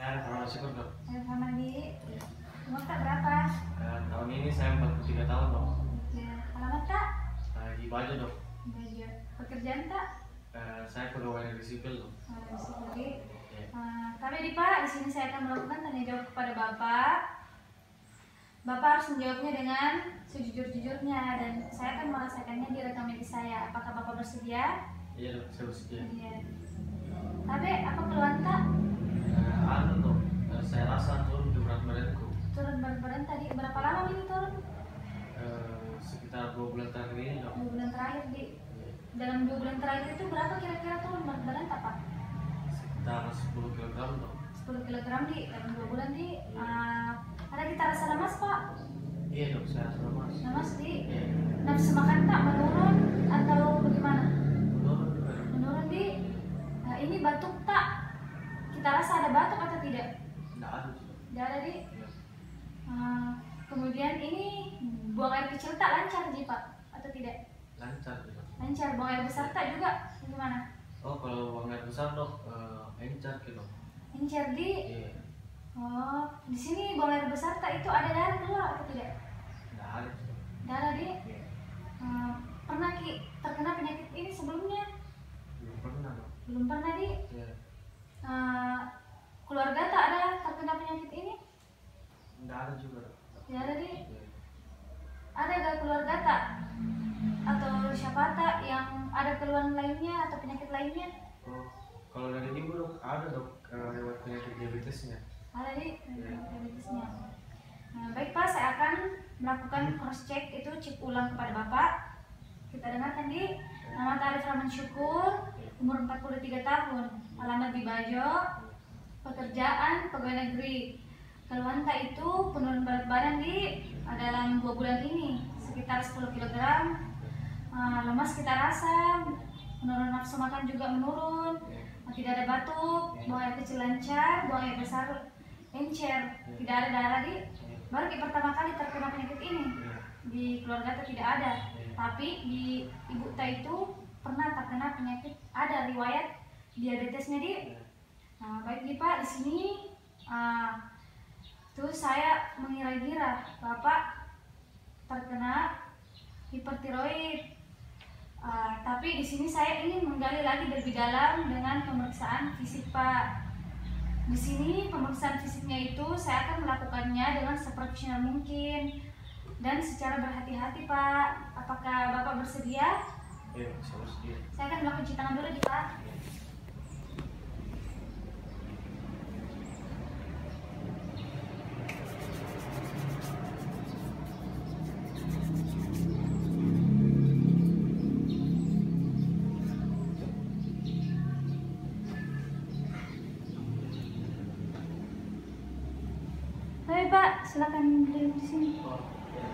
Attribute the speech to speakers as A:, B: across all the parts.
A: Ya, kalau syukur dok.
B: Sama di umur tak berapa?
A: Tahun ini saya 43 tahun dok.
B: Ya, alamat tak?
A: Di Bajo dok.
B: Belajar. Pekerjaan tak?
A: Saya pegawai negeri sipil dok.
B: Oke. Kami di Pak, di sini saya akan melakukan tanya jawab kepada Bapak. Bapak harus menjawabnya dengan sejujur-jujurnya dan saya akan merasakannya di rekam medis saya. Apakah Bapak bersedia?
A: Iya dok, saya bersedia.
B: Iya. Tapi apa keluhan tak?
A: Anu dok, saya rasa turun di berat badanku.
B: Turun berat badan tadi berapa lama ini turun?
A: Sekitar 2 bulan terakhir ini dok.
B: 2 bulan terakhir di.
A: Iya.
B: Dalam 2 bulan terakhir itu berapa kira-kira turun berat badan tak Pak?
A: Sekitar 10 kg dok.
B: 10 kg di dalam 2 bulan di. Ada kita rasa lemas Pak?
A: Iya dok, saya rasa lemas.
B: Lemas di.
A: Iya.
B: Nafsu makan tak menurun atau bagaimana?
A: Menurun juga dok.
B: Menurun di. Ini batuk tak? Kita rasa ada batuk atau tidak?
A: Nggak ada juga.
B: Tidak ada di.
A: Iya.
B: Kemudian ini buang air kecil tak lancar Ji Pak atau tidak?
A: Lancar juga.
B: Lancar. Buang air besar tak juga? Bagaimana?
A: Oh, kalau buang air besar dok, encer gitu.
B: Lancar di.
A: Iya.
B: Oh, di sini buang air besar tak itu ada darah keluar atau tidak?
A: Nggak ada juga.
B: Darah di.
A: Iya.
B: Pernah terkena penyakit ini sebelumnya?
A: Belum pernah dok.
B: Belum pernah di.
A: Iya.
B: Keluarga tak ada terkena penyakit ini?
A: Nggak ada juga dok.
B: Tidak ada di.
A: Iya.
B: Ada gak keluarga tak? Atau siapa tak yang ada keluhan lainnya atau penyakit lainnya?
A: Oh, kalau dari ibu dok, ada dok lewat penyakit diabetesnya.
B: Ada di diabetesnya. Baik Pak, saya akan melakukan cross check itu cek ulang kepada Bapak. Kita dengarkan di. Nama Arif Rahman Syukur, umur 43 tahun, alamat di Bajo, pekerjaan pegawai negeri. Keluhan tak itu penurunan berat badan di dalam 2 bulan ini sekitar 10 kg. Lemas kita rasa, menurun nafsu makan juga menurun, tidak ada batuk, buang air kecil lancar, buang air besar encer, tidak ada darah di. Baru pertama kali terkena penyakit ini di keluarga itu tidak ada, tapi di ibu tak itu pernah terkena penyakit, ada riwayat diabetesnya di. Baik nih Pak, di sini tuh saya mengira-gira Bapak terkena hipertiroid. Tapi di sini saya ingin menggali lagi lebih dalam dengan pemeriksaan fisik Pak. Di sini pemeriksaan fisiknya itu saya akan melakukannya dengan seprofesional mungkin dan secara berhati-hati Pak. Apakah Bapak bersedia?
A: Iya, saya bersedia.
B: Saya akan melakukan cuci tangan dulu di Pak. Hai Pak, silakan duduk di sini.
A: Oh, iya.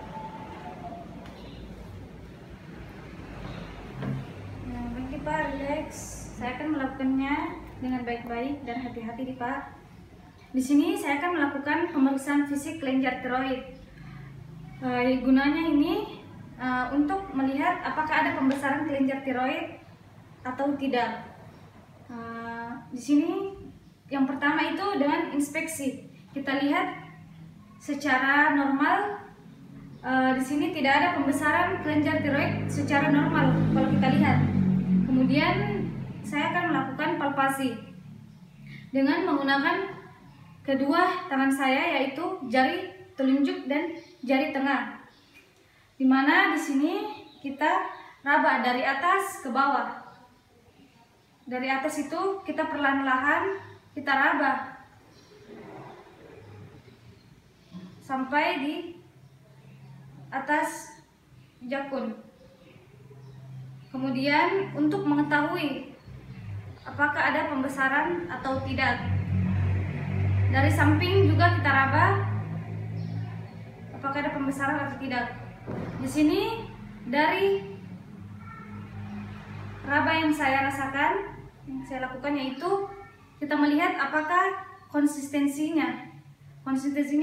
B: Baik Pak, relax. Saya akan melakukannya dengan baik-baik dan hati-hati di Pak. Di sini saya akan melakukan pemeriksaan fisik kelenjar tiroid. Gunanya ini untuk melihat apakah ada pembesaran kelenjar tiroid atau tidak. Di sini yang pertama itu dengan inspeksi. Kita lihat secara normal di sini tidak ada pembesaran kelenjar tiroid secara normal kalau kita lihat. Kemudian saya akan melakukan palpasi dengan menggunakan kedua tangan saya, yaitu jari telunjuk dan jari tengah. Dimana di sini kita raba dari atas ke bawah. Dari atas itu kita perlahan-lahan kita raba sampai di atas jakun. Kemudian untuk mengetahui apakah ada pembesaran atau tidak, dari samping juga kita raba apakah ada pembesaran atau tidak. Di sini dari raba yang saya rasakan, yang saya lakukan, yaitu kita melihat apakah konsistensinya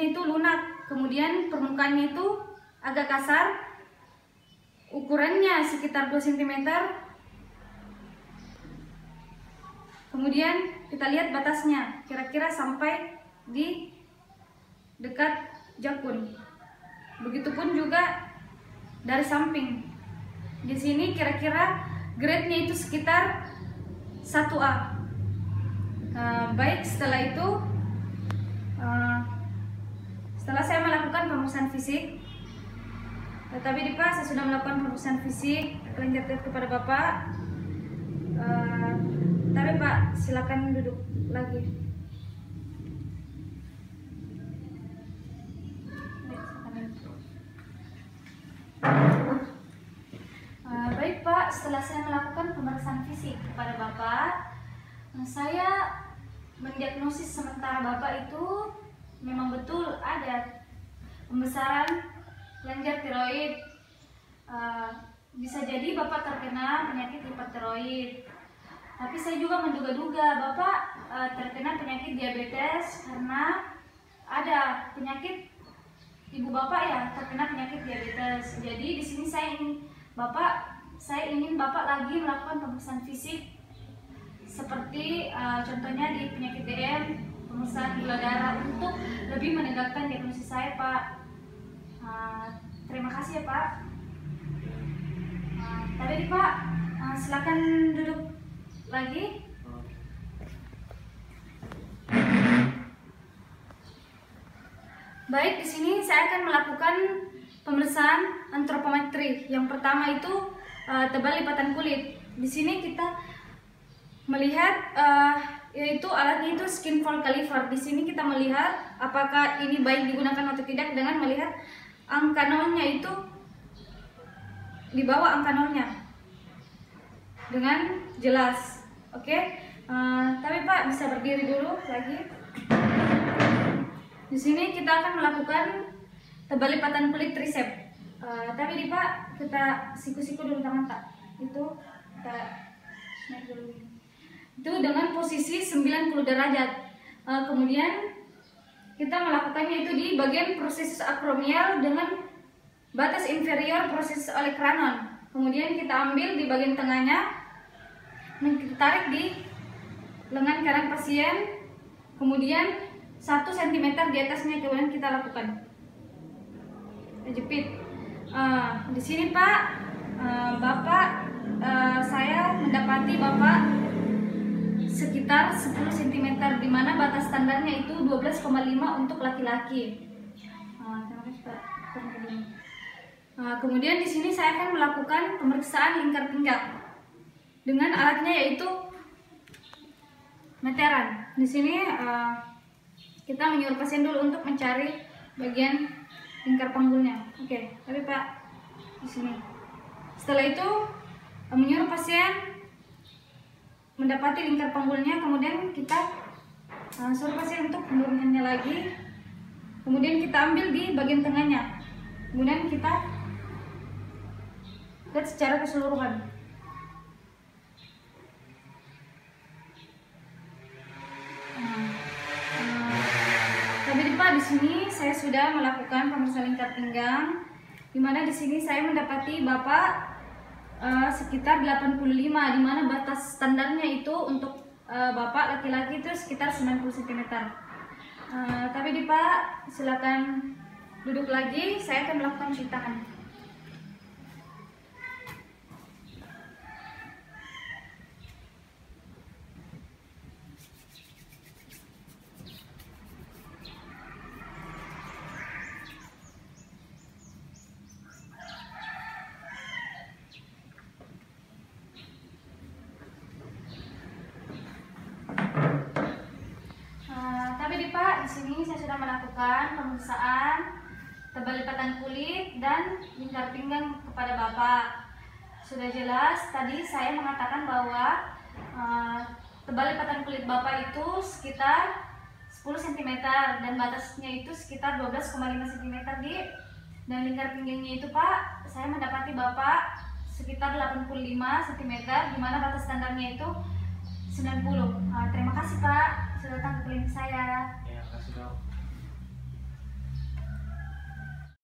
B: itu lunak. Kemudian permukaannya itu agak kasar, ukurannya sekitar 2 cm. Kemudian kita lihat batasnya, kira-kira sampai di dekat jakun. Begitupun juga dari samping. Di sini kira-kira grade-nya itu sekitar 1A. Baik, setelah itu setelah saya melakukan pemeriksaan fisik, tetapi Pak, saya sudah melakukan pemeriksaan fisik kelenjar tiroid kepada Bapak. Tapi Pak, silakan duduk lagi. Baik Pak, setelah saya melakukan pemeriksaan fisik kepada Bapak, saya mendiagnosis sementara Bapak itu memang betul ada pembesaran kelenjar tiroid. Bisa jadi Bapak terkena penyakit hipertiroid. Tapi saya juga menduga-duga Bapak terkena penyakit diabetes karena ada penyakit ibu Bapak ya terkena penyakit diabetes. Jadi di sini saya ingin Bapak lagi melakukan pemeriksaan fisik seperti contohnya di penyakit DM, pemeriksaan gula darah untuk lebih menegakkan diagnosis saya, Pak. Terima kasih ya, Pak. Tadi Pak, silakan duduk lagi. Baik, di sini saya akan melakukan pemeriksaan antropometri. Yang pertama itu tebal lipatan kulit. Di sini kita melihat yaitu alatnya itu skin fold caliper. Di sini kita melihat apakah ini baik digunakan atau tidak dengan melihat angka nolnya itu di bawah angka nolnya dengan jelas. Oke. Tapi Pak bisa berdiri dulu lagi. Di sini kita akan melakukan tebal lipatan kulit tricep. Tapi Pak, kita siku-siku dulu tangan Pak. Itu kita naik dulu. Itu dengan posisi 90 derajat. Kemudian kita melakukannya itu di bagian prosesus akromial dengan batas inferior prosesus olecranon. Kemudian kita ambil di bagian tengahnya, kita tarik di lengan kanan pasien, kemudian 1 cm di atasnya, kemudian kita lakukan jepit. Di sini Pak, Bapak, saya mendapati Bapak sekitar 10 cm, di mana batas standarnya itu 12,5 untuk laki-laki. Kemudian di sini saya akan melakukan pemeriksaan lingkar pinggang dengan alatnya yaitu meteran. Di sini kita menyuruh pasien dulu untuk mencari bagian lingkar panggulnya. Oke, tapi Pak di sini. Setelah itu menyuruh pasien mendapati lingkar panggulnya, kemudian kita suruh pasien untuk menurunkannya lagi. Kemudian kita ambil di bagian tengahnya. Kemudian kita lihat secara keseluruhan. Pak, di sini saya sudah melakukan pemeriksaan lingkar pinggang, di mana di sini saya mendapati Bapak sekitar 85, di mana batas standarnya itu untuk Bapak laki-laki itu sekitar 90 cm. Tapi Pak, silakan duduk lagi, saya akan melakukan cuci tangan. Pak, di sini saya sudah melakukan pemeriksaan tebal lipatan kulit dan lingkar pinggang kepada Bapak. Sudah jelas tadi saya mengatakan bahwa tebal lipatan kulit Bapak itu sekitar 10 cm dan batasnya itu sekitar 12,5 cm dan lingkar pinggangnya itu Pak, saya mendapati Bapak sekitar 85 cm, di mana batas standarnya itu 90. Terima kasih Pak sudah datang ke klinik saya.
A: Ya, kasih dok.